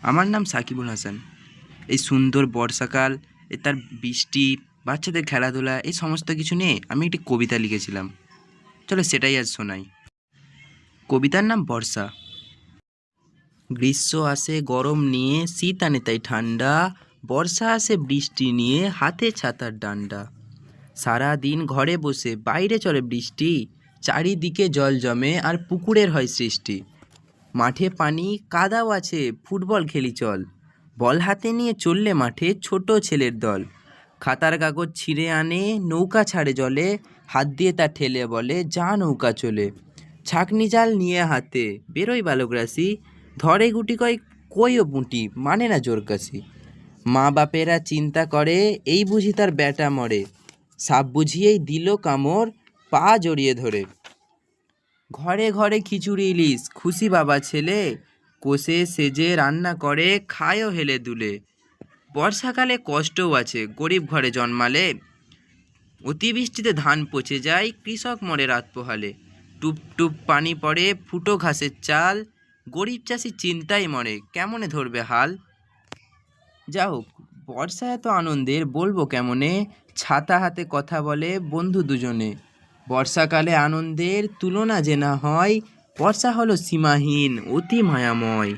আমার নাম সাকিবুল হাসান। এই সুন্দর বর্ষাকাল, তার বৃষ্টি, বাচ্চাদের খেলাধুলা এই সমস্ত কিছু নিয়ে আমি একটি কবিতা লিখেছিলাম। চলো সেটাই আজ শোনাই। কবিতার নাম বর্ষা। গ্রীষ্ম আসে গরম নিয়ে, শীত আনে তাই ঠান্ডা, বর্ষা আসে বৃষ্টি নিয়ে, হাতে ছাতার ডান্ডা। সারা দিন ঘরে বসে বাইরে চলে বৃষ্টি, চারিদিকে জল জমে আর পুকুরের হয় সৃষ্টি। মাঠে পানি কাদাও আছে, ফুটবল খেলি চল, বল হাতে নিয়ে চললে মাঠে ছোট ছেলের দল। খাতার কাগজ ছিঁড়ে আনে, নৌকা ছাড়ে জলে, হাত দিয়ে তা ঠেলে বলে যা নৌকা চলে। ছাঁকনি জাল নিয়ে হাতে বেরোয় বালক রাশি, ধরে গুটি কইও পুঁটি মানে না জোর কাশি। মা বাপেরা চিন্তা করে এই বুঝি তার ব্যাটা মরে, সাপ বুঝিয়েই দিল কামড় পা জড়িয়ে ধরে। ঘরে ঘরে খিচুড়ি ইলিশ খুশি বাবা ছেলে, কষে সেজে রান্না করে খায়ও হেলে দুলে। বর্ষাকালে কষ্টও আছে গরিব ঘরে জন্মালে, অতিবৃষ্টিতে ধান পচে যায় কৃষক মরে রাত পোহালে। টুপ টুপ পানি পড়ে ফুটো ঘাসের চাল, গরিব চাষি চিন্তায় মরে কেমনে ধরবে হাল। যা হোক, বর্ষা এত আনন্দের বলবো কেমনে, ছাতা হাতে কথা বলে বন্ধু দুজনে। বর্ষাকালে আনন্দের তুলনা যে না হয়, বর্ষা হলো সীমাহীন অতি মায়াময়।